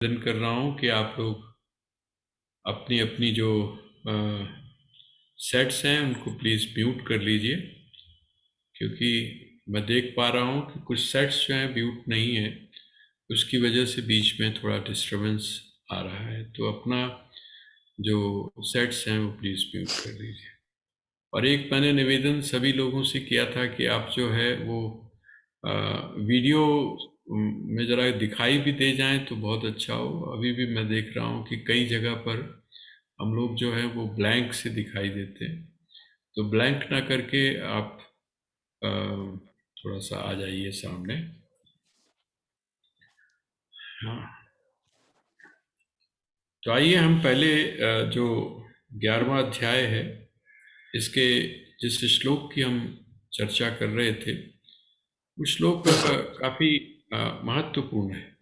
निवेदन कर रहा हूँ कि आप लोग अपनी अपनी जो सेट्स हैं उनको प्लीज़ म्यूट कर लीजिए, क्योंकि मैं देख पा रहा हूँ कि कुछ सेट्स जो हैं म्यूट नहीं है, उसकी वजह से बीच में थोड़ा डिस्टरबेंस आ रहा है। तो अपना जो सेट्स हैं वो प्लीज़ म्यूट कर लीजिए। और एक मैंने निवेदन सभी लोगों से किया था कि आप जो है वो वीडियो में ज़रा दिखाई भी दे जाएं तो बहुत अच्छा हो। अभी भी मैं देख रहा हूँ कि कई जगह पर हम लोग जो है वो ब्लैंक से दिखाई देते हैं, तो ब्लैंक ना करके आप थोड़ा सा आ जाइए सामने। हाँ, तो आइए हम पहले जो 11वां अध्याय है इसके जिस श्लोक की हम चर्चा कर रहे थे, उस श्लोक काफ़ी महत्वपूर्ण है।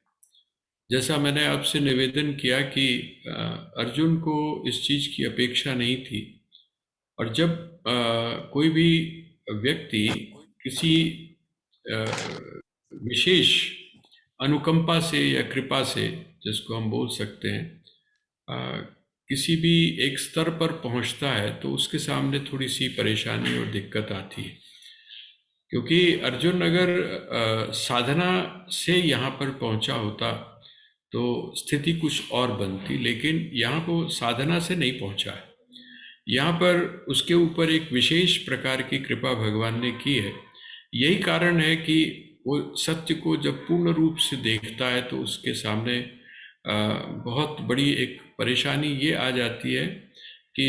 जैसा मैंने आपसे निवेदन किया कि अर्जुन को इस चीज़ की अपेक्षा नहीं थी, और जब कोई भी व्यक्ति किसी विशेष अनुकंपा से या कृपा से, जिसको हम बोल सकते हैं, किसी भी एक स्तर पर पहुंचता है तो उसके सामने थोड़ी सी परेशानी और दिक्कत आती है। क्योंकि अर्जुन अगर साधना से यहाँ पर पहुंचा होता तो स्थिति कुछ और बनती, लेकिन यहाँ को साधना से नहीं पहुंचा है। यहाँ पर उसके ऊपर एक विशेष प्रकार की कृपा भगवान ने की है। यही कारण है कि वो सत्य को जब पूर्ण रूप से देखता है तो उसके सामने बहुत बड़ी एक परेशानी ये आ जाती है कि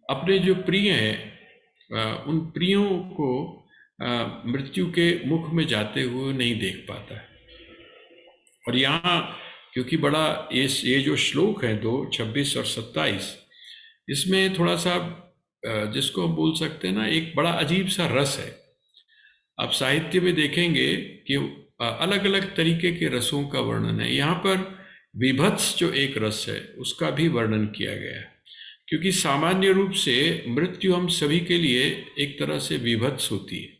अपने जो प्रिय हैं उन प्रियों को मृत्यु के मुख में जाते हुए नहीं देख पाता है। और यहाँ क्योंकि बड़ा ये जो श्लोक है 2:26 और 27, इसमें थोड़ा सा जिसको हम बोल सकते हैं ना, एक बड़ा अजीब सा रस है। आप साहित्य में देखेंगे कि अलग अलग तरीके के रसों का वर्णन है। यहाँ पर विभत्स जो एक रस है उसका भी वर्णन किया गया है, क्योंकि सामान्य रूप से मृत्यु हम सभी के लिए एक तरह से विभत्स होती है।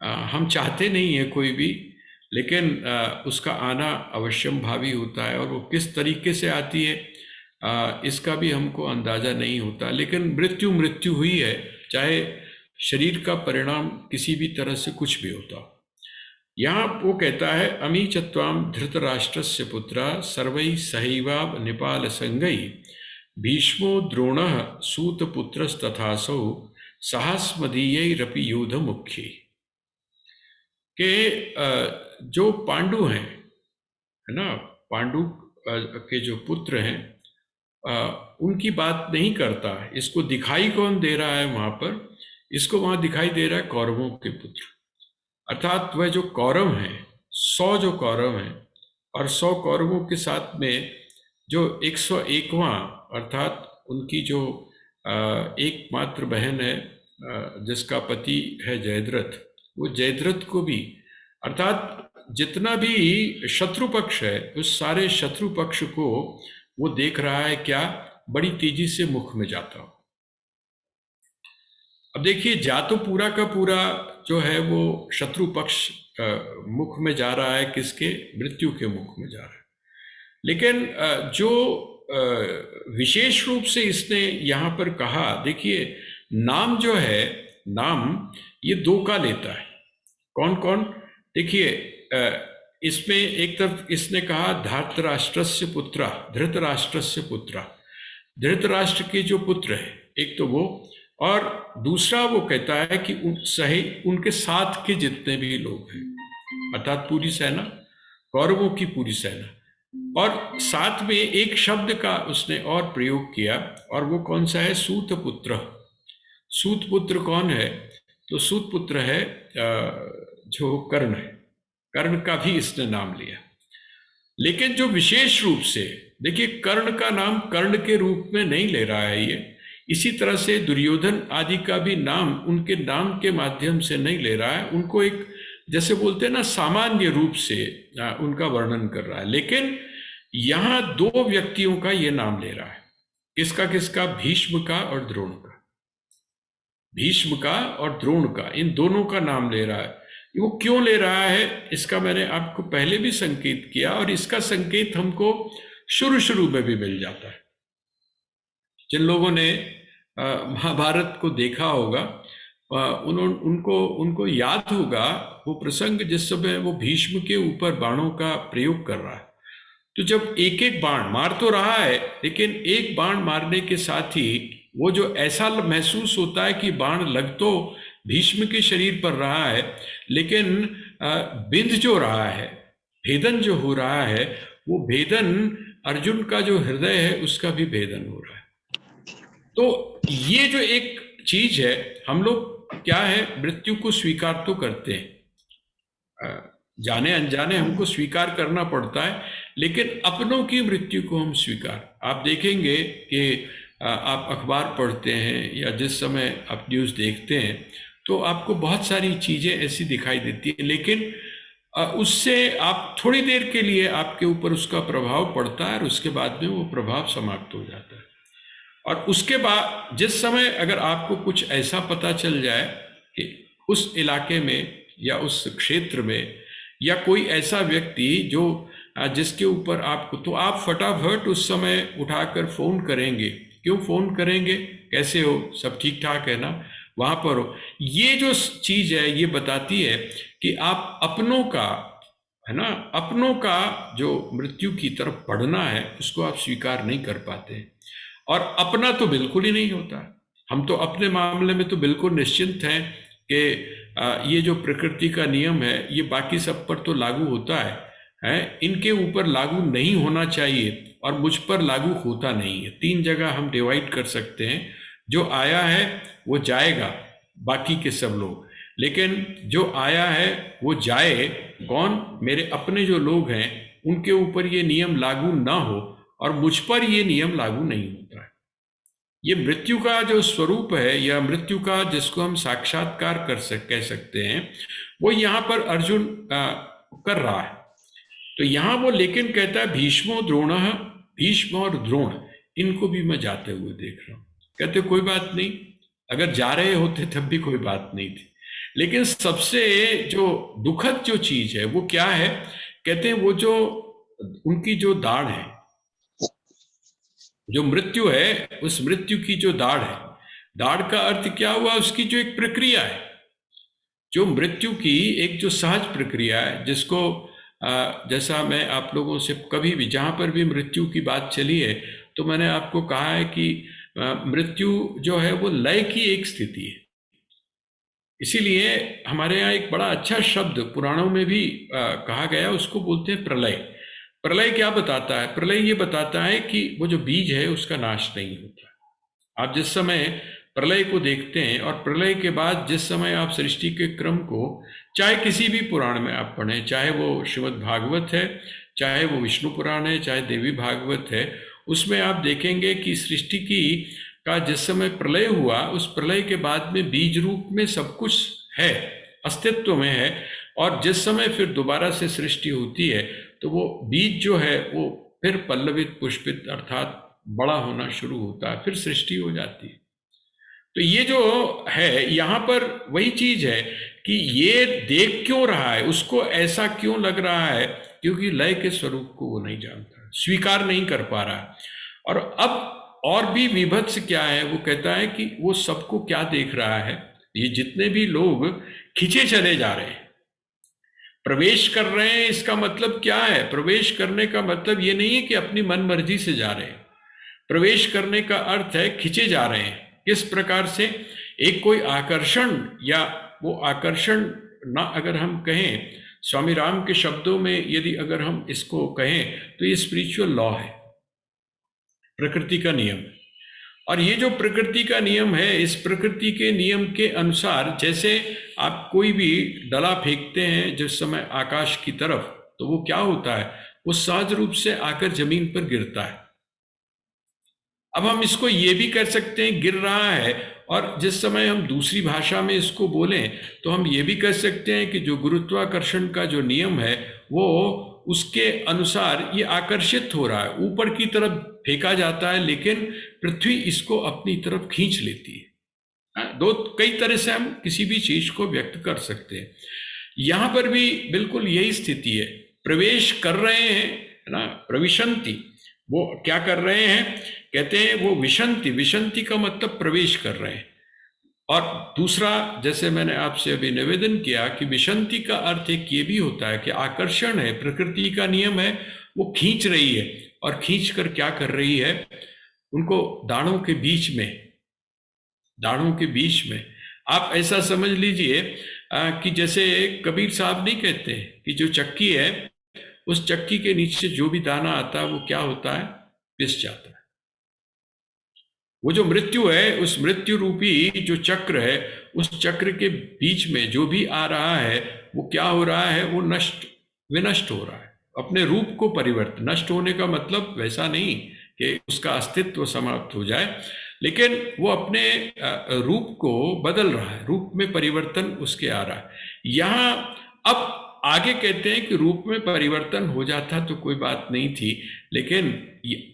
हम चाहते नहीं है कोई भी, लेकिन उसका आना अवश्यम भावी होता है, और वो किस तरीके से आती है इसका भी हमको अंदाजा नहीं होता। लेकिन मृत्यु मृत्यु हुई है, चाहे शरीर का परिणाम किसी भी तरह से कुछ भी होता। यहाँ वो कहता है अमी चत्वाम धृतराष्ट्रस्य पुत्रा सर्वैः सहैवाव निपाल संगै भीष्मो द्रोणः सूतपुत्रस्तथासौ साहस्मदीयैरपि यूध मुख्य। के जो पांडु हैं, है ना, पांडु के जो पुत्र हैं, उनकी बात नहीं करता। इसको दिखाई कौन दे रहा है वहां पर? इसको वहां दिखाई दे रहा है कौरवों के पुत्र, अर्थात वह जो कौरव हैं, 100 जो कौरव हैं, और 100 कौरवों के साथ में जो 101वां, अर्थात उनकी जो एकमात्र बहन है जिसका पति है जयद्रथ, वो जयद्रथ को भी, अर्थात जितना भी शत्रु पक्ष है उस सारे शत्रु पक्ष को वो देख रहा है क्या, बड़ी तेजी से मुख में जाता हो। अब देखिए, जा तो पूरा का पूरा जो है वो शत्रु पक्ष मुख में जा रहा है, किसके? मृत्यु के मुख में जा रहा है। लेकिन जो विशेष रूप से इसने यहाँ पर कहा, देखिए नाम जो है, नाम ये दो का लेता है। कौन कौन? देखिए इसमें एक तरफ इसने कहा धातराष्ट्रस्य पुत्रा, धृतराष्ट्रस्य पुत्रा, धृतराष्ट्र के जो पुत्र है एक तो वो, और दूसरा वो कहता है कि उनके साथ के जितने भी लोग हैं, अर्थात पूरी सेना, कौरवों की पूरी सेना। और साथ में एक शब्द का उसने और प्रयोग किया, और वो कौन सा है? सूत पुत्र। सूत पुत्र कौन है? तो सूत पुत्र है जो कर्ण है, कर्ण का भी इसने नाम लिया। लेकिन जो विशेष रूप से, देखिए कर्ण का नाम कर्ण के रूप में नहीं ले रहा है ये, इसी तरह से दुर्योधन आदि का भी नाम उनके नाम के माध्यम से नहीं ले रहा है, उनको एक जैसे बोलते हैं ना सामान्य रूप से उनका वर्णन कर रहा है। लेकिन यहां दो व्यक्तियों का ये नाम ले रहा है। किसका किसका? भीष्म का और द्रोण का। भीष्म का और द्रोण का, इन दोनों का नाम ले रहा है। वो क्यों ले रहा है, इसका मैंने आपको पहले भी संकेत किया, और इसका संकेत हमको शुरू शुरू में भी मिल जाता है। जिन लोगों ने महाभारत को देखा होगा, उनको याद होगा वो प्रसंग जिस समय वो भीष्म के ऊपर बाणों का प्रयोग कर रहा है। तो जब एक एक बाण मार तो रहा है, लेकिन एक बाण मारने के साथ ही वो जो ऐसा महसूस होता है कि बाण लग तो भीष्म के शरीर पर रहा है, लेकिन बिंध जो रहा है, भेदन जो हो रहा है, वो भेदन अर्जुन का जो हृदय है उसका भी भेदन हो रहा है। तो ये जो एक चीज है, हम लोग क्या है, मृत्यु को स्वीकार तो करते हैं, जाने अनजाने हमको स्वीकार करना पड़ता है, लेकिन अपनों की मृत्यु को हम स्वीकार, आप देखेंगे कि आप अखबार पढ़ते हैं या जिस समय आप न्यूज़ देखते हैं तो आपको बहुत सारी चीज़ें ऐसी दिखाई देती हैं, लेकिन उससे आप थोड़ी देर के लिए आपके ऊपर उसका प्रभाव पड़ता है और उसके बाद में वो प्रभाव समाप्त हो जाता है। और उसके बाद जिस समय अगर आपको कुछ ऐसा पता चल जाए कि उस इलाके में या उस क्षेत्र में या कोई ऐसा व्यक्ति जो जिसके ऊपर आपको, तो आप फटाफट उस समय उठाकर फ़ोन करेंगे। क्यों फ़ोन करेंगे, कैसे हो, सब ठीक ठाक है ना, वहाँ पर हो। ये जो चीज़ है ये बताती है कि आप अपनों का, है ना, अपनों का जो मृत्यु की तरफ बढ़ना है उसको आप स्वीकार नहीं कर पाते, और अपना तो बिल्कुल ही नहीं होता। हम तो अपने मामले में तो बिल्कुल निश्चिंत हैं कि ये जो प्रकृति का नियम है ये बाकी सब पर तो लागू होता है, इनके ऊपर लागू नहीं होना चाहिए और मुझ पर लागू होता नहीं है। 3 जगह हम डिवाइड कर सकते हैं, जो आया है वो जाएगा, बाकी के सब लोग, लेकिन जो आया है वो जाए कौन, मेरे अपने जो लोग हैं उनके ऊपर ये नियम लागू ना हो और मुझ पर ये नियम लागू नहीं होता है। ये मृत्यु का जो स्वरूप है या मृत्यु का जिसको हम साक्षात्कार कह सकते हैं, वो यहाँ पर अर्जुन कर रहा है। तो यहाँ वो लेकिन कहता है भीष्मो द्रोण, भीष्म और द्रोण इनको भी मैं जाते हुए देख रहा हूँ। कहते कोई बात नहीं, अगर जा रहे होते तब भी कोई बात नहीं थी, लेकिन सबसे जो दुखद जो चीज है वो क्या है, कहते हैं वो जो उनकी जो दाढ़ है, जो मृत्यु है, उस मृत्यु की जो दाढ़ है, दाढ़ का अर्थ क्या हुआ, उसकी जो एक प्रक्रिया है, जो मृत्यु की एक जो सहज प्रक्रिया है, जिसको जैसा मैं आप लोगों से कभी भी जहां पर भी मृत्यु की बात चली है तो मैंने आपको कहा है कि मृत्यु जो है वो लय की एक स्थिति है। इसीलिए हमारे यहाँ एक बड़ा अच्छा शब्द पुराणों में भी कहा गया, उसको बोलते हैं प्रलय। प्रलय क्या बताता है, प्रलय ये बताता है कि वो जो बीज है उसका नाश नहीं होता। आप जिस समय प्रलय को देखते हैं और प्रलय के बाद जिस समय आप सृष्टि के क्रम को, चाहे किसी भी पुराण में आप पढ़ें, चाहे वो श्रीमद् भागवत है, चाहे वो विष्णु पुराण है, चाहे देवी भागवत है, उसमें आप देखेंगे कि सृष्टि की का जिस समय प्रलय हुआ, उस प्रलय के बाद में बीज रूप में सब कुछ है, अस्तित्व में है, और जिस समय फिर दोबारा से सृष्टि होती है तो वो बीज जो है वो फिर पल्लवित पुष्पित अर्थात बड़ा होना शुरू होता है, फिर सृष्टि हो जाती है। तो ये जो है यहाँ पर वही चीज है कि ये देख क्यों रहा है, उसको ऐसा क्यों लग रहा है, क्योंकि लय के स्वरूप को वो नहीं जानता, स्वीकार नहीं कर पा रहा है। और अब और भी विभत्स क्या है, वो कहता है कि वो सबको क्या देख रहा है, ये जितने भी लोग खींचे चले जा रहे हैं, प्रवेश कर रहे हैं, इसका मतलब क्या है, प्रवेश करने का मतलब ये नहीं है कि अपनी मन मर्जी से जा रहे हैं। प्रवेश करने का अर्थ है खींचे जा रहे हैं। किस प्रकार से, एक कोई आकर्षण, या वो आकर्षण ना अगर हम कहें स्वामी राम के शब्दों में, यदि अगर हम इसको कहें तो ये स्पिरिचुअल लॉ है, प्रकृति का नियम। और ये जो प्रकृति का नियम है, इस प्रकृति के नियम के अनुसार जैसे आप कोई भी डला फेंकते हैं जिस समय आकाश की तरफ, तो वो क्या होता है, वो सहज रूप से आकर जमीन पर गिरता है। अब हम इसको ये भी कर सकते हैं गिर रहा है, और जिस समय हम दूसरी भाषा में इसको बोलें तो हम ये भी कर सकते हैं कि जो गुरुत्वाकर्षण का जो नियम है वो उसके अनुसार ये आकर्षित हो रहा है, ऊपर की तरफ फेंका जाता है, लेकिन पृथ्वी इसको अपनी तरफ खींच लेती है। दो कई तरह से हम किसी भी चीज को व्यक्त कर सकते हैं। यहां पर भी बिल्कुल यही स्थिति है, प्रवेश कर रहे हैं, है ना, प्रविशंति, वो क्या कर रहे हैं, कहते हैं वो विशंति, विशंति का मतलब प्रवेश कर रहे हैं। और दूसरा, जैसे मैंने आपसे अभी निवेदन किया कि विशंति का अर्थ एक ये भी होता है कि आकर्षण है, प्रकृति का नियम है, वो खींच रही है, और खींच कर क्या कर रही है, उनको दाढ़ों के बीच में, दाढ़ों के बीच में आप ऐसा समझ लीजिए कि जैसे कबीर साहब नहीं कहते कि जो चक्की है, उस चक्की के नीचे जो भी दाना आता है वो क्या होता है, पिस जाता है। वो जो मृत्यु है, उस मृत्यु रूपी जो चक्र है, उस चक्र के बीच में जो भी आ रहा है वो क्या हो रहा है, वो नष्ट, विनष्ट हो रहा है, अपने रूप को परिवर्तन। नष्ट होने का मतलब वैसा नहीं कि उसका अस्तित्व समाप्त हो जाए, लेकिन वो अपने रूप को बदल रहा है, रूप में परिवर्तन उसके आ रहा है। यहाँ अब आगे कहते हैं कि रूप में परिवर्तन हो जाता तो कोई बात नहीं थी, लेकिन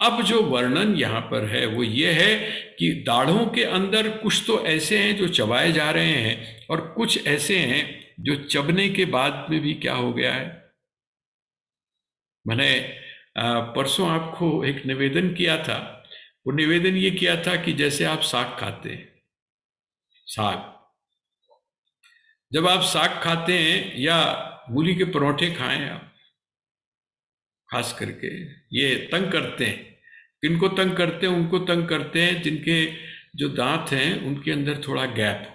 अब जो वर्णन यहाँ पर है वो ये है कि दाढ़ों के अंदर कुछ तो ऐसे हैं जो चबाए जा रहे हैं, और कुछ ऐसे हैं जो चबने के बाद में भी क्या हो गया है। मैंने परसों आपको एक निवेदन किया था, वो निवेदन ये किया था कि जैसे आप साग खाते हैं, साग, जब आप साग खाते हैं या मूली के परोठे खाएं आप, खास करके ये तंग करते हैं, किनको तंग करते हैं, उनको तंग करते हैं जिनके जो दांत हैं उनके अंदर थोड़ा गैप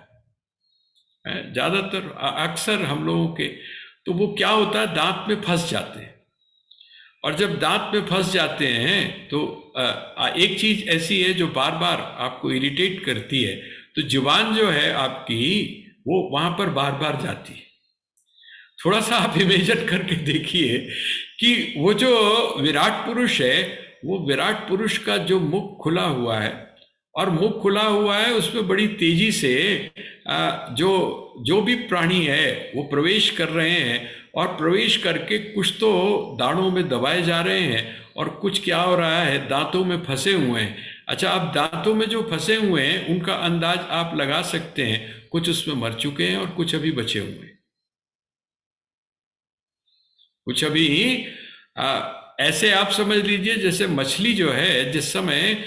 है, ज़्यादातर अक्सर हम लोगों के, तो वो क्या होता है, दांत में फंस जाते हैं। और जब दांत में फंस जाते हैं तो एक चीज ऐसी है जो बार बार आपको इरिटेट करती है, तो जुबान जो है आपकी वो वहां पर बार बार जाती है। थोड़ा सा आप इमेजिन करके देखिए कि वो जो विराट पुरुष है, वो विराट पुरुष का जो मुख खुला हुआ है, और मुख खुला हुआ है उसमें बड़ी तेजी से जो भी प्राणी है वो प्रवेश कर रहे हैं, और प्रवेश करके कुछ तो दाढ़ों में दबाए जा रहे हैं, और कुछ क्या हो रहा है, दांतों में फंसे हुए हैं। अच्छा, अब दांतों में जो फंसे हुए हैं उनका अंदाज आप लगा सकते हैं, कुछ उसमें मर चुके हैं और कुछ अभी बचे हुए हैं, कुछ अभी ऐसे आप समझ लीजिए जैसे मछली जो है, जिस समय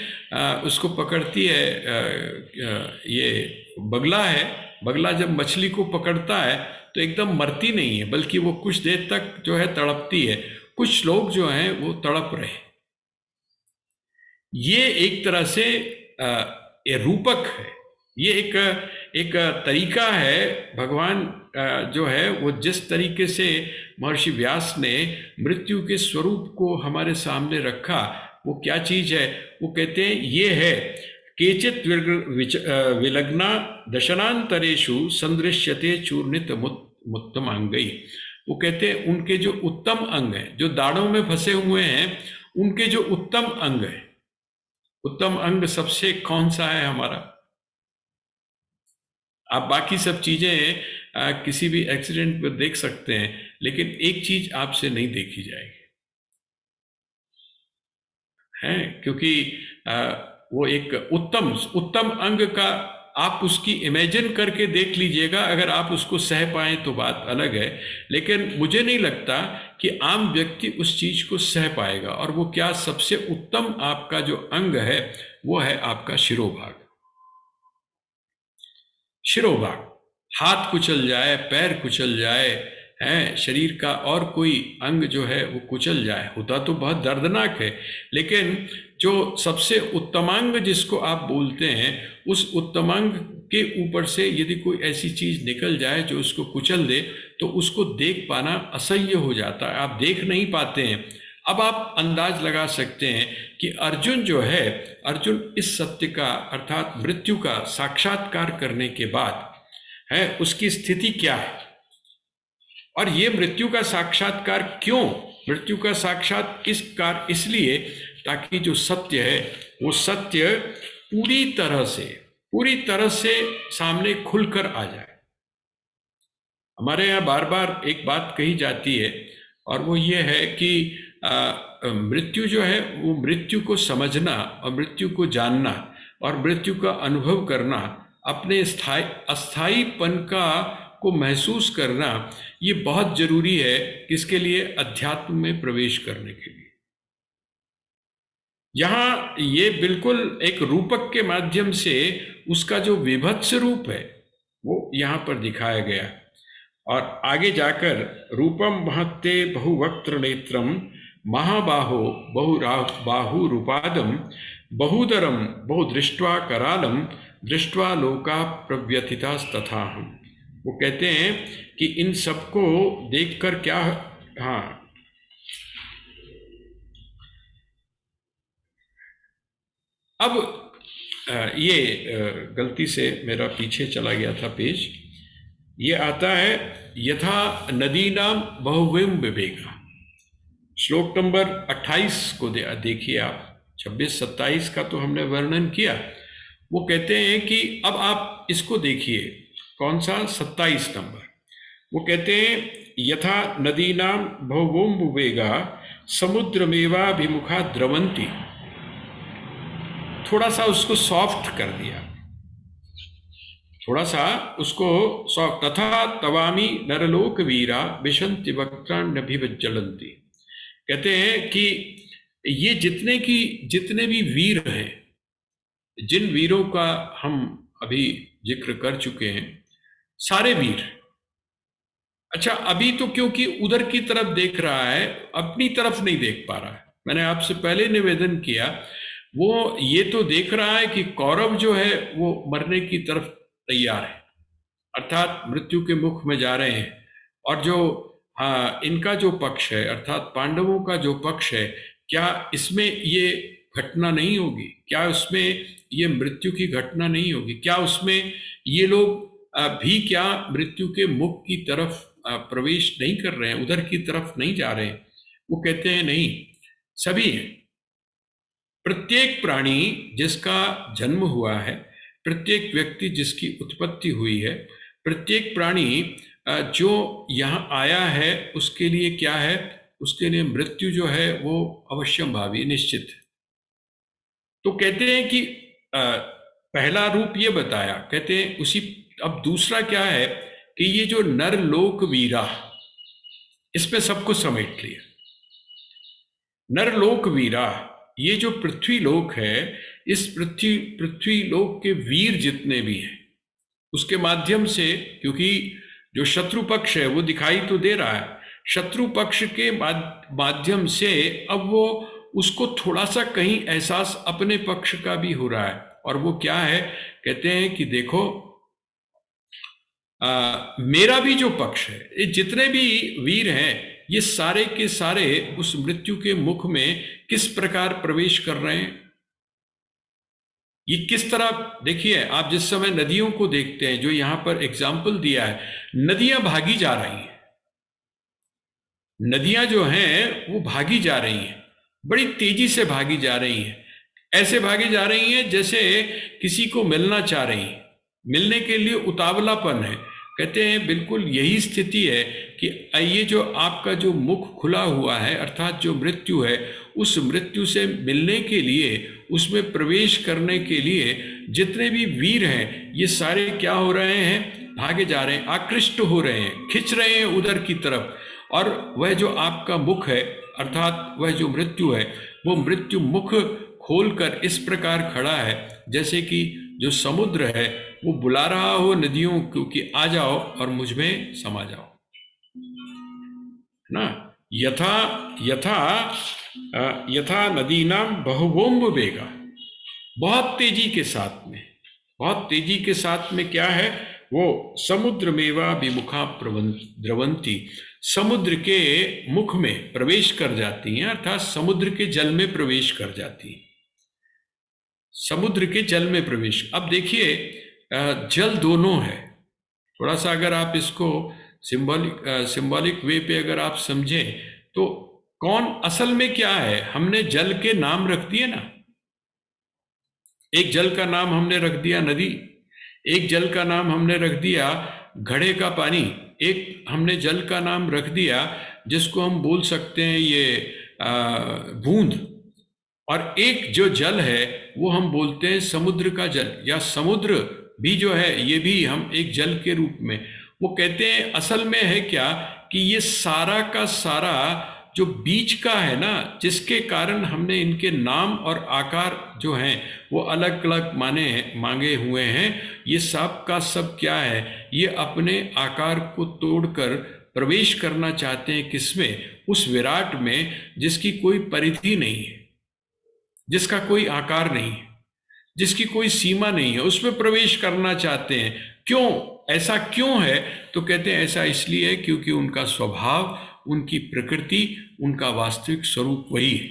उसको पकड़ती है, ये बगला है, बगला जब मछली को पकड़ता है तो एकदम मरती नहीं है, बल्कि वो कुछ देर तक जो है तड़पती है। कुछ लोग जो हैं वो तड़प रहे, ये एक तरह से ये रूपक है, ये एक तरीका है। भगवान जो है वो जिस तरीके से महर्षि व्यास ने मृत्यु के स्वरूप को हमारे सामने रखा, वो क्या चीज है, वो कहते हैं ये है, केचित विलग्ना दशनांतरेषु संदृश्यते चूर्णित मुत्तम अंगई। वो कहते हैं उनके जो उत्तम अंग हैं, जो दाढ़ों में फंसे हुए हैं, उनके जो उत्तम अंग है, उत्तम अंग सबसे कौन सा है हमारा, आप बाकी सब चीजें किसी भी एक्सीडेंट में देख सकते हैं, लेकिन एक चीज आपसे नहीं देखी जाएगी, है, क्योंकि वो एक उत्तम अंग का आप उसकी इमेजिन करके देख लीजिएगा, अगर आप उसको सह पाएं तो बात अलग है, लेकिन मुझे नहीं लगता कि आम व्यक्ति उस चीज को सह पाएगा। और वो क्या, सबसे उत्तम आपका जो अंग है वो है आपका शिरोभाग। शिरोभाग, हाथ कुचल जाए, पैर कुचल जाए, है, शरीर का और कोई अंग जो है वो कुचल जाए, होता तो बहुत दर्दनाक है, लेकिन जो सबसे उत्तमांग जिसको आप बोलते हैं, उस उत्तमांग के ऊपर से यदि कोई ऐसी चीज निकल जाए जो उसको कुचल दे, तो उसको देख पाना असह्य हो जाता है, आप देख नहीं पाते हैं। अब आप अंदाज लगा सकते हैं कि अर्जुन जो है, अर्जुन इस सत्य का अर्थात मृत्यु का साक्षात्कार करने के बाद है उसकी स्थिति क्या है, और ये मृत्यु का साक्षात्कार क्यों, मृत्यु का साक्षात्कार इसलिए ताकि जो सत्य है वो सत्य पूरी तरह से सामने खुलकर आ जाए। हमारे यहाँ बार बार एक बात कही जाती है, और वो ये है कि मृत्यु जो है वो मृत्यु को समझना और मृत्यु को जानना और मृत्यु का अनुभव करना, अपने अस्थाईपन का को महसूस करना ये बहुत जरूरी है, किसके लिए? अध्यात्म में प्रवेश करने के लिए। यहाँ ये बिल्कुल एक रूपक के माध्यम से उसका जो विभत्स रूप है वो यहाँ पर दिखाया गया। और आगे जाकर रूपम महत्ते बहुवक्त्र नेत्रम महाबाहो बाहु रूपादम बहुदरम बहुदृष्ट्वा करालम दृष्ट्वा लोका प्रव्यथितास्तथा। हम वो कहते हैं कि इन सबको देखकर क्या, हाँ अब ये गलती से मेरा पीछे चला गया था पेज। ये आता है यथा नदीनाम बहुविम विवेका, श्लोक नंबर 28 को देखिए आप। 26-27 का तो हमने वर्णन किया। वो कहते हैं कि अब आप इसको देखिए, कौन सा? 27 नंबर। वो कहते हैं यथा नदीनाम बहुविम विवेगा समुद्रमेवाभिमुखा द्रवंती। थोड़ा सा उसको सॉफ्ट कर दिया, थोड़ा सा उसको सॉफ्ट। तथा तवामी नरलोक वीरा विशंति वक्त्राण्यभिज्वलंती। कहते हैं कि ये जितने भी वीर हैं, जिन वीरों का हम अभी जिक्र कर चुके हैं, सारे वीर। अच्छा, अभी तो क्योंकि उधर की तरफ देख रहा है, अपनी तरफ नहीं देख पा रहा है। मैंने आपसे पहले निवेदन किया, वो ये तो देख रहा है कि कौरव जो है वो मरने की तरफ तैयार है, अर्थात मृत्यु के मुख में जा रहे हैं। और जो इनका जो पक्ष है, अर्थात पांडवों का जो पक्ष है, क्या इसमें ये घटना नहीं होगी? क्या उसमें ये मृत्यु की घटना नहीं होगी? क्या उसमें ये लोग भी क्या मृत्यु के मुख की तरफ प्रवेश नहीं कर रहे हैं, उधर की तरफ नहीं जा रहे हैं? वो कहते हैं नहीं, सभी हैं। प्रत्येक प्राणी जिसका जन्म हुआ है, प्रत्येक व्यक्ति जिसकी उत्पत्ति हुई है, प्रत्येक प्राणी जो यहाँ आया है, उसके लिए क्या है? उसके लिए मृत्यु जो है वो अवश्यंभावी, निश्चित है। तो कहते हैं कि पहला रूप ये बताया, कहते हैं उसी। अब दूसरा क्या है कि ये जो नर लोक वीरा, इसमें सब कुछ समेट लिया। नर लोक वीरा, ये जो पृथ्वी लोक है, इस पृथ्वी लोक के वीर जितने भी हैं, उसके माध्यम से, क्योंकि जो शत्रु पक्ष है वो दिखाई तो दे रहा है, शत्रु पक्ष के माध्यम से अब वो उसको थोड़ा सा कहीं एहसास अपने पक्ष का भी हो रहा है। और वो क्या है? कहते हैं कि देखो मेरा भी जो पक्ष है, ये जितने भी वीर हैं, ये सारे के सारे उस मृत्यु के मुख में किस प्रकार प्रवेश कर रहे हैं। ये किस तरह, देखिए आप जिस समय नदियों को देखते हैं, जो यहां पर एग्जाम्पल दिया है, नदियां भागी जा रही हैं। नदियां जो हैं वो भागी जा रही हैं, बड़ी तेजी से भागी जा रही हैं। ऐसे भागी जा रही हैं जैसे किसी को मिलना चाह रही हैं, मिलने के लिए उतावलापन है। कहते हैं बिल्कुल यही स्थिति है कि ये जो आपका जो मुख खुला हुआ है, अर्थात जो मृत्यु है, उस मृत्यु से मिलने के लिए, उसमें प्रवेश करने के लिए जितने भी वीर हैं, ये सारे क्या हो रहे हैं? भागे जा रहे हैं, आकृष्ट हो रहे हैं, खिंच रहे हैं उधर की तरफ। और वह जो आपका मुख है, अर्थात वह जो मृत्यु है, वो मृत्यु मुख खोलकर इस प्रकार खड़ा है जैसे कि जो समुद्र है वो बुला रहा हो नदियों को कि आ जाओ और मुझ में समा जाओ ना। यथा यथा यथा नदीनाम बहुवोम वेगा, बहुत तेजी के साथ में, बहुत तेजी के साथ में क्या है? वो समुद्र मेवा विमुखा द्रवंती, समुद्र के मुख में प्रवेश कर जाती हैं, अर्थात समुद्र के जल में प्रवेश कर जाती हैं, समुद्र के जल में प्रवेश। अब देखिए जल दोनों है, थोड़ा सा अगर आप इसको सिंबॉलिक वे पे अगर आप समझें तो कौन असल में क्या है? हमने जल के नाम रख दिए ना, एक जल का नाम हमने रख दिया नदी, एक जल का नाम हमने रख दिया घड़े का पानी, एक हमने जल का नाम रख दिया जिसको हम बोल सकते हैं ये बूंद, और एक जो जल है वो हम बोलते हैं समुद्र का जल, या समुद्र भी जो है ये भी हम एक जल के रूप में, वो कहते हैं असल में है क्या कि ये सारा का सारा जो बीच का है ना, जिसके कारण हमने इनके नाम और आकार जो हैं वो अलग अलग मांगे हुए हैं, ये सब का सब क्या है, ये अपने आकार को तोड़कर प्रवेश करना चाहते हैं किसमें, उस विराट में जिसकी कोई परिधि नहीं है, जिसका कोई आकार नहीं है, जिसकी कोई सीमा नहीं है, उसमें प्रवेश करना चाहते हैं। क्यों ऐसा क्यों है? तो कहते हैं ऐसा इसलिए है क्योंकि उनका स्वभाव, उनकी प्रकृति, उनका वास्तविक स्वरूप वही है।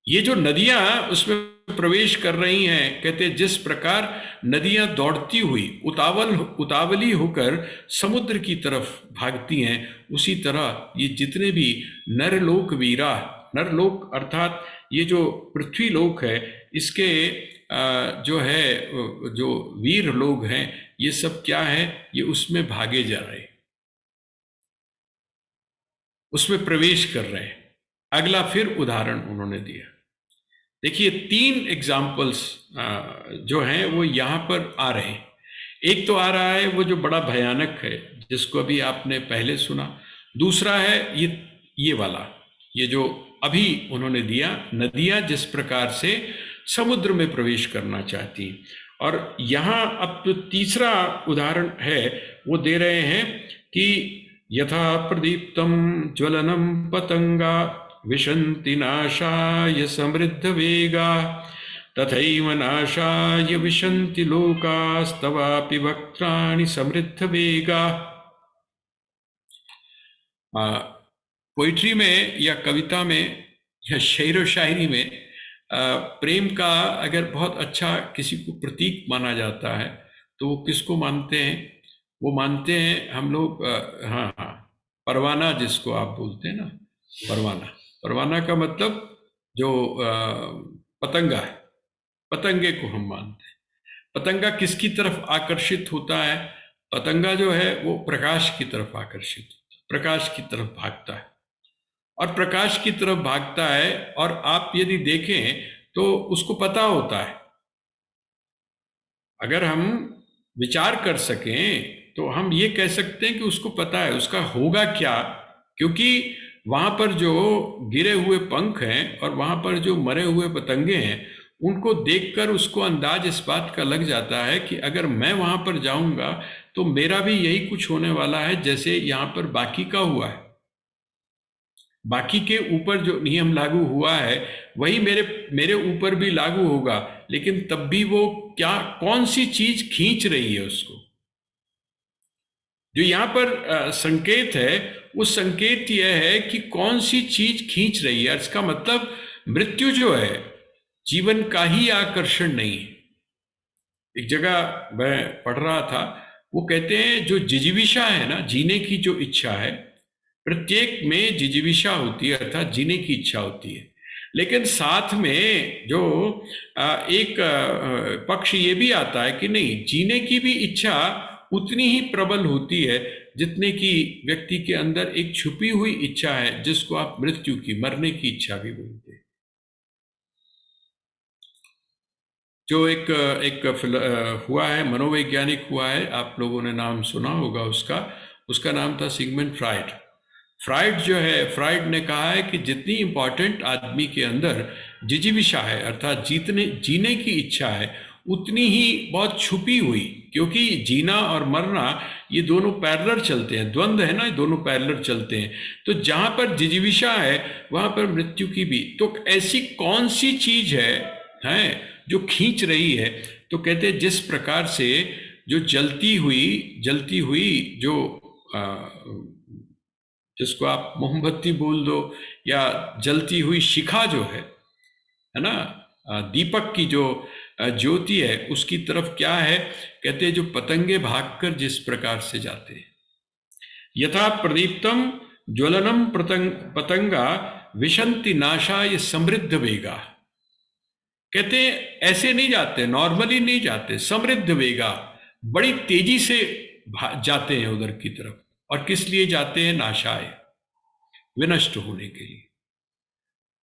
ये जो नदियां उसमें प्रवेश कर रही हैं, कहते हैं जिस प्रकार नदियां दौड़ती हुई उतावली होकर समुद्र की तरफ भागती हैं, उसी तरह ये जितने भी नरलोक वीरा, नरलोक अर्थात ये जो पृथ्वी लोक है, इसके जो है जो वीर लोग हैं, ये सब क्या है, ये उसमें भागे जा रहे हैं, उसमें प्रवेश कर रहे हैं। अगला फिर उदाहरण उन्होंने दिया, देखिए 3 एग्जाम्पल्स जो हैं वो यहाँ पर आ रहे हैं। एक तो आ रहा है वो जो बड़ा भयानक है, जिसको अभी आपने पहले सुना। दूसरा है ये वाला, ये जो अभी उन्होंने दिया, नदियां जिस प्रकार से समुद्र में प्रवेश करना चाहती। और यहाँ अब जो तीसरा उदाहरण है वो दे रहे हैं कि यथा प्रदीप्तम ज्वलनम पतंगा विशन्ति नाशाय समृद्ध वेगा तथैव नाशाय विशन्ति लोकास्तवापि वक्त्राणि समृद्ध वेगा। पोइट्री में या कविता में या शेर व शायरी में प्रेम का अगर बहुत अच्छा किसी को प्रतीक माना जाता है तो वो किसको मानते हैं? वो मानते हैं हम लोग, हाँ हाँ, परवाना जिसको आप बोलते हैं ना, परवाना। परवाना का मतलब जो पतंगा है, पतंगे को हम मानते हैं। पतंगा किसकी तरफ आकर्षित होता है? पतंगा जो है वो प्रकाश की तरफ आकर्षित होता है, प्रकाश की तरफ भागता है, और प्रकाश की तरफ भागता है। और आप यदि देखें तो उसको पता होता है, अगर हम विचार कर सकें तो हम ये कह सकते हैं कि उसको पता है उसका होगा क्या, क्योंकि वहां पर जो गिरे हुए पंख हैं और वहां पर जो मरे हुए पतंगे हैं, उनको देखकर उसको अंदाज इस बात का लग जाता है कि अगर मैं वहां पर जाऊंगा तो मेरा भी यही कुछ होने वाला है जैसे यहाँ पर बाकी का हुआ है। बाकी के ऊपर जो नियम लागू हुआ है वही मेरे ऊपर भी लागू होगा, लेकिन तब भी वो क्या, कौन सी चीज खींच रही है उसको? जो यहाँ पर संकेत है, वो संकेत यह है कि कौन सी चीज खींच रही है। इसका मतलब मृत्यु जो है जीवन का ही आकर्षण नहीं है। एक जगह मैं पढ़ रहा था, वो कहते हैं जो जिजीविषा है ना, जीने की जो इच्छा है, प्रत्येक में जिजीविषा होती है, अर्थात जीने की इच्छा होती है, लेकिन साथ में जो एक पक्ष ये भी आता है कि नहीं, जीने की भी इच्छा उतनी ही प्रबल होती है जितने की व्यक्ति के अंदर एक छुपी हुई इच्छा है, जिसको आप मृत्यु की, मरने की इच्छा भी बोलते हैं। जो एक हुआ है, मनोवैज्ञानिक हुआ है, आप लोगों ने नाम सुना होगा उसका नाम था सिगमंड फ्राइड। फ्राइड जो है, फ्राइड ने कहा है कि जितनी इंपॉर्टेंट आदमी के अंदर जिजीविषा है, अर्थात जीने की इच्छा है, उतनी ही बहुत छुपी हुई, क्योंकि जीना और मरना ये दोनों पैरेलल चलते हैं, द्वंद्व है ना, ये दोनों पैरेलल चलते हैं। तो जहां पर जिजीविषा है वहां पर मृत्यु की भी। तो ऐसी कौन सी चीज है जो खींच रही है? तो कहते हैं जिस प्रकार से जो जलती हुई जो जिसको आप मोमबत्ती बोल दो, या जलती हुई शिखा जो है ना, दीपक की जो ज्योति है, उसकी तरफ क्या है, कहते हैं जो पतंगे भागकर जिस प्रकार से जाते हैं, यथा प्रदीप्तम ज्वलनम पतंगा विशन्ति नाशाय समृद्ध वेगा। कहते हैं ऐसे नहीं जाते, नॉर्मली नहीं जाते, समृद्ध वेगा, बड़ी तेजी से जाते हैं उधर की तरफ। और किस लिए जाते हैं? नाशाय, विनष्ट होने के लिए।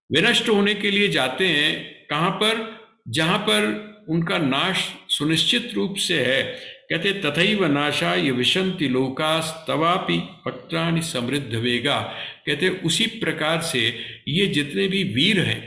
विनष्ट होने के लिए जाते हैं। कहां पर? जहां पर उनका नाश सुनिश्चित रूप से है। कहते तथैव नाशाय विशन्ति लोकास्तवापि वक्त्राणि समृद्ध वेगा। कहते उसी प्रकार से ये जितने भी वीर हैं,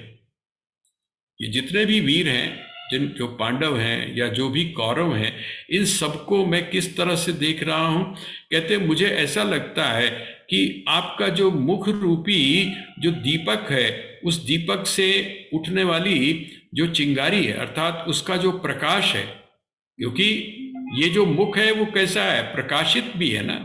ये जितने भी वीर हैं, जिन जो पांडव हैं या जो भी कौरव हैं, इन सबको मैं किस तरह से देख रहा हूं। कहते मुझे ऐसा लगता है कि आपका जो मुख रूपी जो दीपक है, उस दीपक से उठने वाली जो चिंगारी है, अर्थात उसका जो प्रकाश है, क्योंकि ये जो मुख है वो कैसा है, प्रकाशित भी है ना,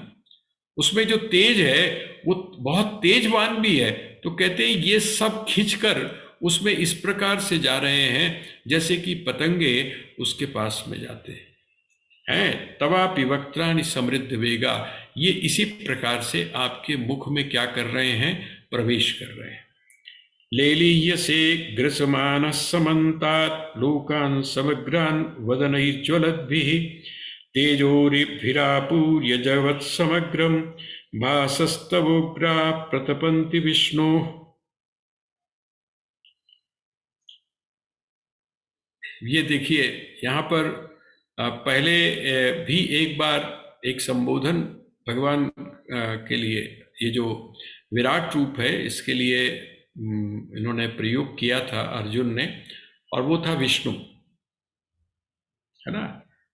उसमें जो तेज है वो बहुत तेजवान भी है। तो कहते हैं ये सब खींचकर उसमें इस प्रकार से जा रहे हैं जैसे कि पतंगे उसके पास में जाते हैं। तवापि वक्त्राणि समृद्ध वेगा, ये इसी प्रकार से आपके मुख में क्या कर रहे हैं, प्रवेश कर रहे हैं। लेलीयसे ग्रसमानः समन्तात् लोकान् समग्रान् वदनैर्ज्वलद्भिः तेजोरिभिरापूर्य जगत्समग्रं भासस्तवोग्रा प्रतपन्ति विष्णोः। ये देखिए यहाँ पर पहले भी एक बार एक संबोधन भगवान के लिए, ये जो विराट रूप है इसके लिए इन्होंने प्रयोग किया था अर्जुन ने, और वो था विष्णु, है ना।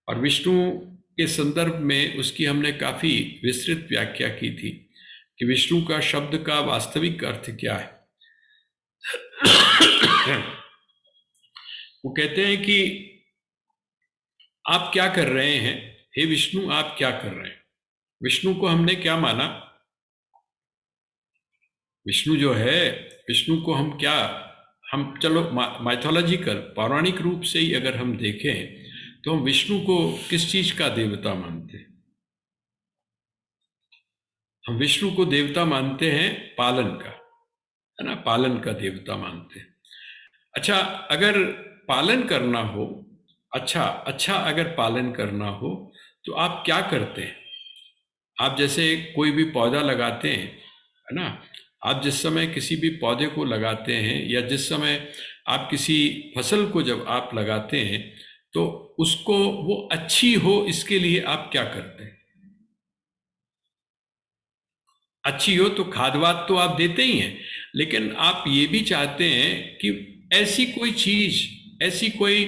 और विष्णु के संदर्भ में उसकी हमने काफी विस्तृत व्याख्या की थी कि विष्णु का शब्द का वास्तविक अर्थ क्या है। वो कहते हैं कि आप क्या कर रहे हैं, हे विष्णु आप क्या कर रहे हैं। विष्णु को हमने क्या माना, विष्णु जो है, विष्णु को हम क्या, हम चलो माइथोलॉजिकल पौराणिक रूप से ही अगर हम देखें तो हम विष्णु को किस चीज का देवता मानते हैं। हम विष्णु को देवता मानते हैं पालन का, है ना, पालन का देवता मानते हैं। अच्छा, अगर पालन करना हो, अच्छा अगर पालन करना हो तो आप क्या करते हैं। आप जैसे कोई भी पौधा लगाते हैं, है ना, आप जिस समय किसी भी पौधे को लगाते हैं या जिस समय आप किसी फसल को जब आप लगाते हैं तो उसको वो अच्छी हो इसके लिए आप क्या करते हैं। अच्छी हो तो खाद वाद तो आप देते ही हैं, लेकिन आप ये भी चाहते हैं कि ऐसी कोई चीज, ऐसी कोई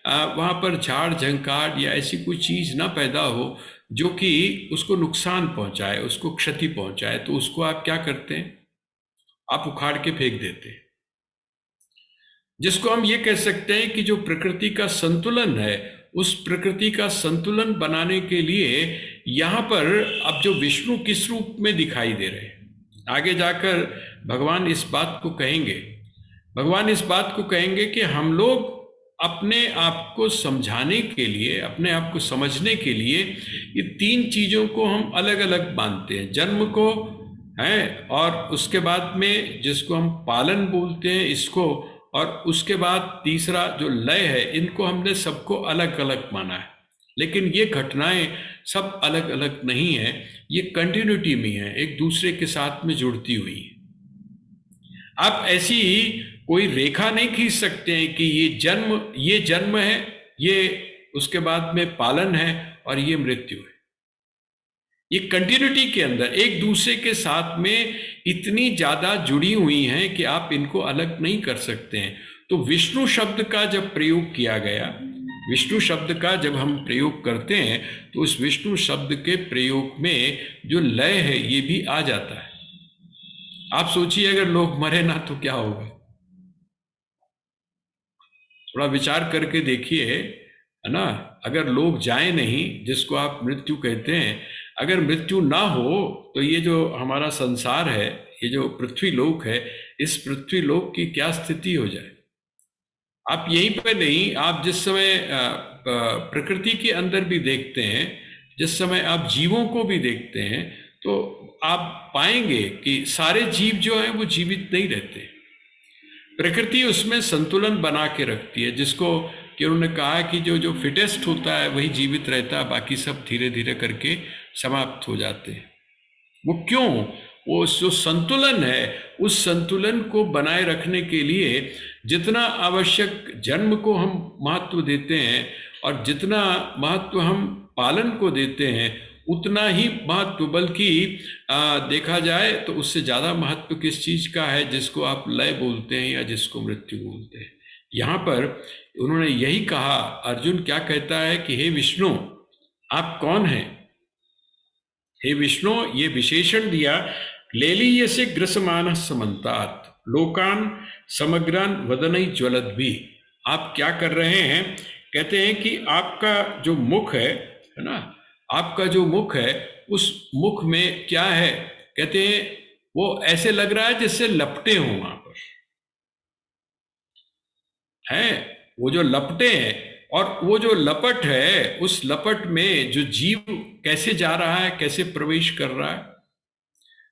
वहां पर झाड़ झंकार या ऐसी कोई चीज ना पैदा हो जो कि उसको नुकसान पहुंचाए, उसको क्षति पहुंचाए। तो उसको आप क्या करते हैं, आप उखाड़ के फेंक देते हैं। जिसको हम ये कह सकते हैं कि जो प्रकृति का संतुलन है, उस प्रकृति का संतुलन बनाने के लिए यहाँ पर अब जो विष्णु किस रूप में दिखाई दे रहे हैं, आगे जाकर भगवान इस बात को कहेंगे, भगवान इस बात को कहेंगे कि हम लोग अपने आप को समझाने के लिए, अपने आप को समझने के लिए ये तीन चीजों को हम अलग अलग मानते हैं। जन्म को है, और उसके बाद में जिसको हम पालन बोलते हैं इसको, और उसके बाद तीसरा जो लय है, इनको हमने सबको अलग अलग माना है। लेकिन ये घटनाएं सब अलग अलग नहीं है, ये कंटिन्यूटी में है, एक दूसरे के साथ में जुड़ती हुई है। आप ऐसी कोई रेखा नहीं खींच सकते हैं कि ये जन्म है, ये उसके बाद में पालन है और ये मृत्यु है। ये कंटिन्यूटी के अंदर एक दूसरे के साथ में इतनी ज्यादा जुड़ी हुई हैं कि आप इनको अलग नहीं कर सकते हैं। तो विष्णु शब्द का जब प्रयोग किया गया, विष्णु शब्द का जब हम प्रयोग करते हैं तो उस विष्णु शब्द के प्रयोग में जो लय है ये भी आ जाता है। आप सोचिए अगर लोग मरे ना तो क्या होगा, थोड़ा विचार करके देखिए, है ना। अगर लोग जाए नहीं, जिसको आप मृत्यु कहते हैं, अगर मृत्यु ना हो तो ये जो हमारा संसार है, ये जो पृथ्वी लोक है, इस पृथ्वी लोक की क्या स्थिति हो जाए। आप यहीं पर नहीं, आप जिस समय प्रकृति के अंदर भी देखते हैं, जिस समय आप जीवों को भी देखते हैं, तो आप पाएंगे कि सारे जीव जो हैं वो जीवित नहीं रहते। प्रकृति उसमें संतुलन बना के रखती है, जिसको कि उन्होंने कहा कि जो फिटेस्ट होता है वही जीवित रहता है, बाकी सब धीरे धीरे करके समाप्त हो जाते हैं। वो क्यों, वो जो संतुलन है, उस संतुलन को बनाए रखने के लिए जितना आवश्यक जन्म को हम महत्व देते हैं, और जितना महत्व हम पालन को देते हैं उतना ही महत्व, बल्कि देखा जाए तो उससे ज्यादा महत्व किस चीज का है जिसको आप लय बोलते हैं या जिसको मृत्यु बोलते हैं। यहाँ पर उन्होंने यही कहा, अर्जुन क्या कहता है कि हे विष्णु आप कौन हैं? हे विष्णु, ये विशेषण दिया, लेलीयसे ग्रसमानः समन्तात् लोकान समग्रान वदनै ज्वलद्भिः। आप क्या कर रहे हैं? कहते हैं कि आपका जो मुख है ना, आपका जो मुख है उस मुख में क्या है? कहते हैं वो ऐसे लग रहा है जैसे लपटे हों वहां पर, हैं वो जो लपटे हैं, और वो जो लपट है उस लपट में जो जीव कैसे जा रहा है, कैसे प्रवेश कर रहा है।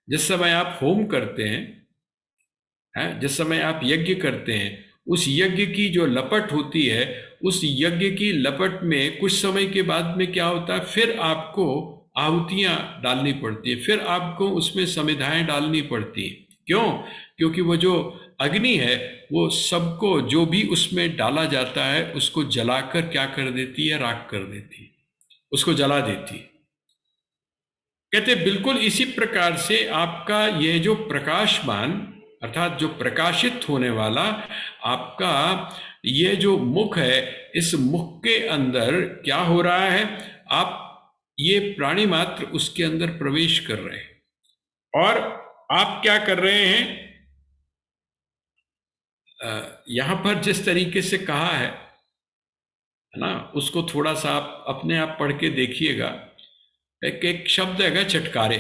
जिस समय आप होम करते हैं, जिस समय आप यज्ञ करते हैं, उस यज्ञ की जो लपट होती है, उस यज्ञ की लपट में कुछ समय के बाद में क्या होता है, फिर आपको आहुतियां डालनी पड़ती है, फिर आपको उसमें समिधाएं डालनी पड़ती हैं। क्यों? क्योंकि वो जो अग्नि है वो सबको जो भी उसमें डाला जाता है उसको जलाकर क्या कर देती है, राख कर देती है, उसको जला देती है। कहते बिल्कुल इसी प्रकार से आपका ये जो प्रकाशमान अर्थात जो प्रकाशित होने वाला आपका ये जो मुख है, इस मुख के अंदर क्या हो रहा है, आप ये प्राणी मात्र उसके अंदर प्रवेश कर रहे हैं और आप क्या कर रहे हैं। यहां पर जिस तरीके से कहा है ना, उसको थोड़ा सा आप अपने आप पढ़ के देखिएगा। एक शब्द है चटकारे,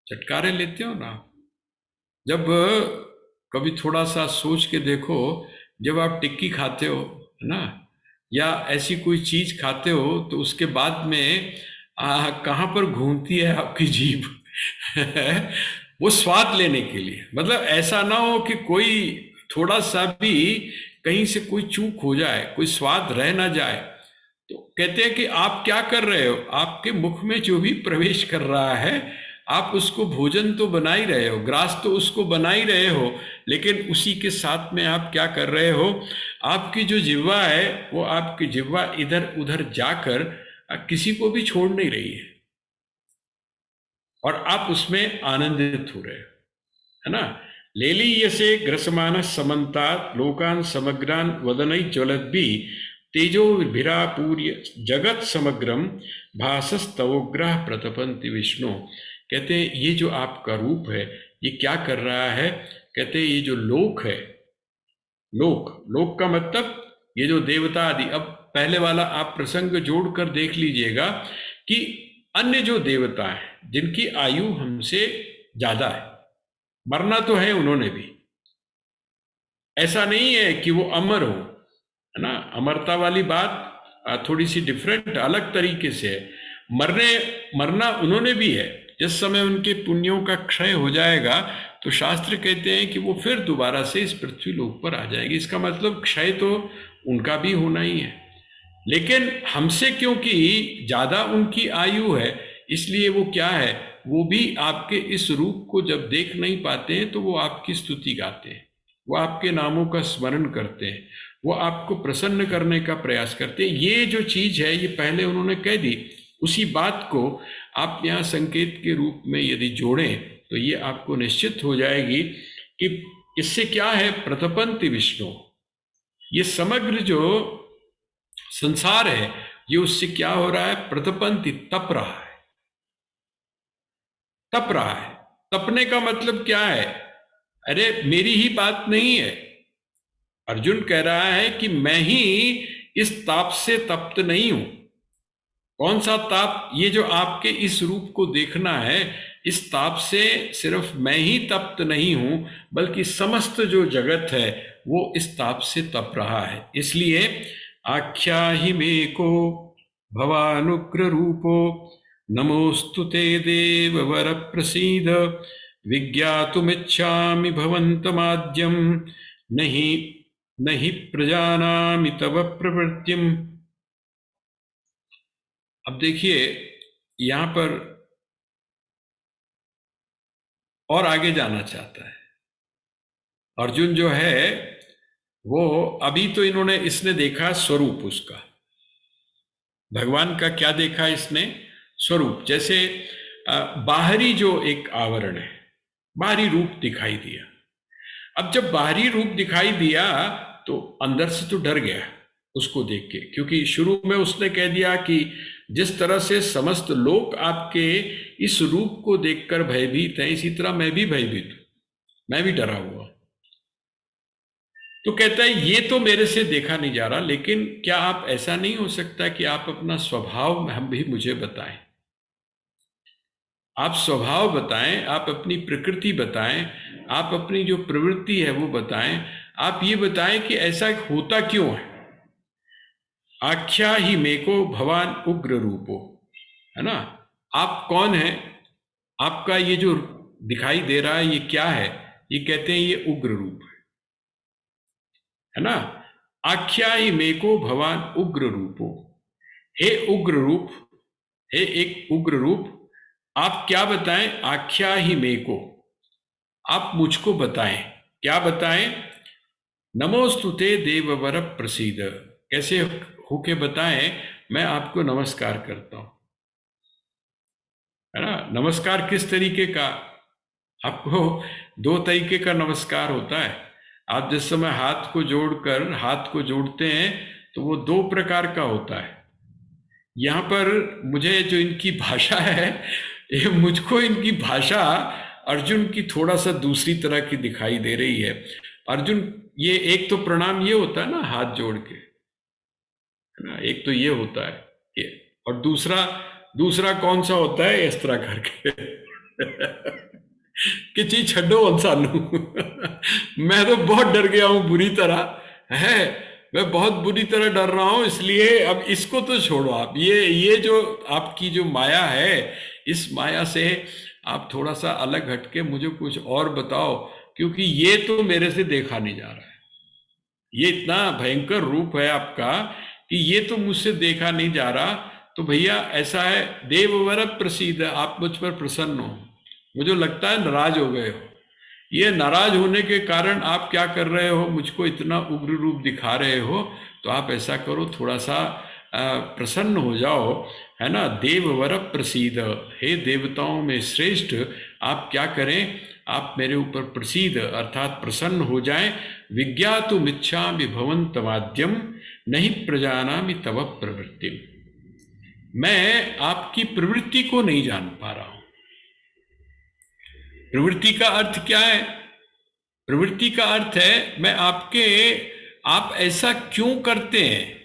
चटकारे लेते हो ना, जब कभी थोड़ा सा सोच के देखो, जब आप टिक्की खाते हो ना या ऐसी कोई चीज खाते हो तो उसके बाद में कहाँ पर घूमती है आपकी जीभ वो स्वाद लेने के लिए। मतलब ऐसा ना हो कि कोई थोड़ा सा भी कहीं से कोई चूक हो जाए, कोई स्वाद रह ना जाए। तो कहते हैं कि आप क्या कर रहे हो, आपके मुख में जो भी प्रवेश कर रहा है आप उसको भोजन तो बना ही रहे हो, ग्रास तो उसको बना ही रहे हो, लेकिन उसी के साथ में आप क्या कर रहे हो, आपकी जो जिह्वा है वो आपकी जिह्वा इधर उधर जाकर किसी को भी छोड़ नहीं रही है और आप उसमें आनंदित हो रहे हो, है ना। लेलीयसे ग्रसमानः समन्तात् लोकान समग्रान वदनै ज्वलद्भिः तेजोभिरापूर्य जगत समग्रम भासस्तवोग्रह प्रतपन्ति विष्णु। कहते हैं ये जो आपका रूप है ये क्या कर रहा है। कहते हैं ये जो लोक है, लोक, लोक का मतलब ये जो देवता आदि, अब पहले वाला आप प्रसंग जोड़कर देख लीजिएगा कि अन्य जो देवता हैं जिनकी आयु हमसे ज्यादा है, मरना तो है उन्होंने भी, ऐसा नहीं है कि वो अमर हो, है ना। अमरता वाली बात थोड़ी सी डिफरेंट अलग तरीके से है। मरना उन्होंने भी है। जिस समय उनके पुण्यों का क्षय हो जाएगा तो शास्त्र कहते हैं कि वो फिर दोबारा से इस पृथ्वी लोक पर आ जाएगी। इसका मतलब क्षय तो उनका भी होना ही है, लेकिन हमसे क्योंकि ज्यादा उनकी आयु है इसलिए वो क्या है, वो भी आपके इस रूप को जब देख नहीं पाते हैं तो वो आपकी स्तुति गाते हैं, वो आपके नामों का स्मरण करते हैं, वो आपको प्रसन्न करने का प्रयास करते हैं। ये जो चीज है ये पहले उन्होंने कह दी, उसी बात को आप यहाँ संकेत के रूप में यदि जोड़ें तो ये आपको निश्चित हो जाएगी कि इससे क्या है, प्रतपन्ति विष्णु, ये समग्र जो संसार है ये उससे क्या हो रहा है, प्रतपन्ति, तप रहा है, तप रहा है। तपने का मतलब क्या है, अरे मेरी ही बात नहीं है, अर्जुन कह रहा है कि मैं ही इस ताप से तप्त नहीं हूं। कौन सा ताप, ये जो आपके इस रूप को देखना है, इस ताप से सिर्फ मैं ही तप्त नहीं हूं बल्कि समस्त जो जगत है वो इस ताप से तप रहा है। इसलिए आख्या ही मे को भवानुग्र रूपो नमोस्तु ते देव वर प्रसीद विज्ञातुमिच्छामि भवन्तमाद्यं नहीं नहीं प्रजानामि तव प्रवृत्तिम। अब देखिए यहां पर और आगे जाना चाहता है अर्जुन जो है, वो अभी तो इसने देखा स्वरूप उसका, भगवान का क्या देखा इसने? स्वरूप। जैसे बाहरी जो एक आवरण है, बाहरी रूप दिखाई दिया। अब जब बाहरी रूप दिखाई दिया तो अंदर से तो डर गया उसको देख के, क्योंकि शुरू में उसने कह दिया कि जिस तरह से समस्त लोग आपके इस रूप को देखकर भयभीत हैं, इसी तरह मैं भी भयभीत हूं, मैं भी डरा हुआ। तो कहता है ये तो मेरे से देखा नहीं जा रहा, लेकिन क्या आप, ऐसा नहीं हो सकता कि आप अपना स्वभाव हम भी मुझे बताएं? आप स्वभाव बताएं, आप अपनी प्रकृति बताएं, आप अपनी जो प्रवृत्ति है वो बताएं। आप ये बताएं कि ऐसा होता क्यों है। आख्या ही मेको भवान उग्र रूपो, है ना? आप कौन है? आपका ये जो दिखाई दे रहा है ये क्या है? ये कहते हैं ये उग्र रूप है ना? आख्या ही मेको भवान उग्र रूपो, हे उग्र रूप, हे एक उग्र रूप, आप क्या बताएं? आख्या ही मेको, आप मुझको बताएं। क्या बताएं? नमोस्तुते देववर प्रसीद, कैसे होके बताएं? मैं आपको नमस्कार करता हूं, है ना? नमस्कार किस तरीके का? आपको दो तरीके का नमस्कार होता है। आप जिस समय हाथ को जोड़कर हाथ को जोड़ते हैं तो वो दो प्रकार का होता है। यहाँ पर मुझे जो इनकी भाषा है, ये मुझको इनकी भाषा अर्जुन की थोड़ा सा दूसरी तरह की दिखाई दे रही है। अर्जुन, ये एक तो प्रणाम ये होता है ना हाथ जोड़ के, है ना? एक तो ये होता है ये, और दूसरा दूसरा कौन सा होता है? इस तरह करके कि चीज छड्डो इंसानू मैं तो बहुत डर गया हूं बुरी तरह है, मैं बहुत बुरी तरह डर रहा हूं, इसलिए अब इसको तो छोड़ो आप। ये जो आपकी जो माया है, इस माया से आप थोड़ा सा अलग हटके मुझे कुछ और बताओ, क्योंकि ये तो मेरे से देखा नहीं जा रहा है। ये इतना भयंकर रूप है आपका कि ये तो मुझसे देखा नहीं जा रहा। तो भैया ऐसा है, देववर प्रसीद, आप मुझ पर प्रसन्न हो। मुझे लगता है नाराज हो गए हो। ये नाराज होने के कारण आप क्या कर रहे हो? मुझको इतना उग्र रूप दिखा रहे हो, तो आप ऐसा करो, थोड़ा सा प्रसन्न हो जाओ, है ना? देववर प्रसीद, हे देवताओं में श्रेष्ठ, आप क्या करें? आप मेरे ऊपर प्रसीद अर्थात प्रसन्न हो जाएं। विज्ञातुमिच्छामि भवन्तमाद्यं नहि प्रजानामि तव प्रवृत्तिम्, मैं आपकी प्रवृत्ति को नहीं जान पा रहा हूं। प्रवृत्ति का अर्थ क्या है? प्रवृत्ति का अर्थ है मैं आपके, आप ऐसा क्यों करते हैं?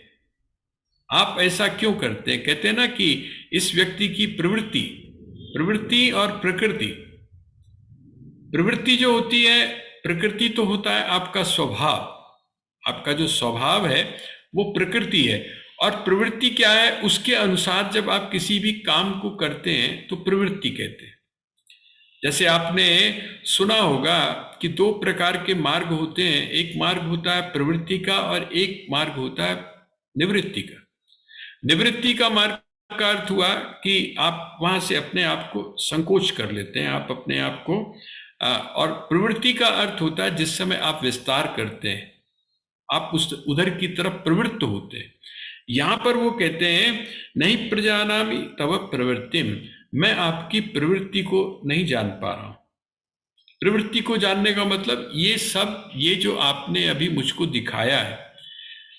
आप ऐसा क्यों करते हैं? कहते हैं ना कि इस व्यक्ति की प्रवृत्ति, प्रवृत्ति और प्रकृति, प्रवृत्ति जो होती है, प्रकृति तो होता है आपका स्वभाव, आपका जो स्वभाव है वो प्रकृति है। और प्रवृत्ति क्या है? उसके अनुसार जब आप किसी भी काम को करते हैं तो प्रवृत्ति कहते हैं। जैसे आपने सुना होगा कि दो प्रकार के मार्ग होते हैं, एक मार्ग होता है प्रवृत्ति का और एक मार्ग होता है निवृत्ति का। निवृत्ति का मार्ग का अर्थ हुआ कि आप वहां से अपने आप को संकोच कर लेते हैं, आप अपने आप को, और प्रवृत्ति का अर्थ होता है जिस समय आप विस्तार करते हैं, आप उस उधर की तरफ प्रवृत्त होते हैं। यहां पर वो कहते हैं नहीं प्रजानामि तव प्रवृत्तिम, मैं आपकी प्रवृत्ति को नहीं जान पा रहा हूं। प्रवृत्ति को जानने का मतलब ये सब, ये जो आपने अभी मुझको दिखाया है,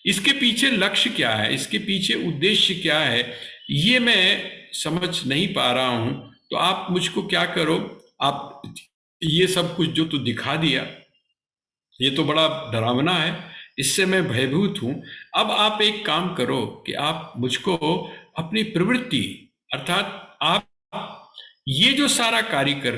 इसके पीछे लक्ष्य क्या है, इसके पीछे उद्देश्य क्या है, ये मैं समझ नहीं पा रहा हूं। तो आप मुझको क्या करो, आप ये सब कुछ जो तो दिखा दिया, ये तो बड़ा डरावना है, इससे मैं भयभीत हूं। अब आप एक काम करो कि आप मुझको अपनी प्रवृत्ति, अर्थात आप ये जो सारा कार्य कर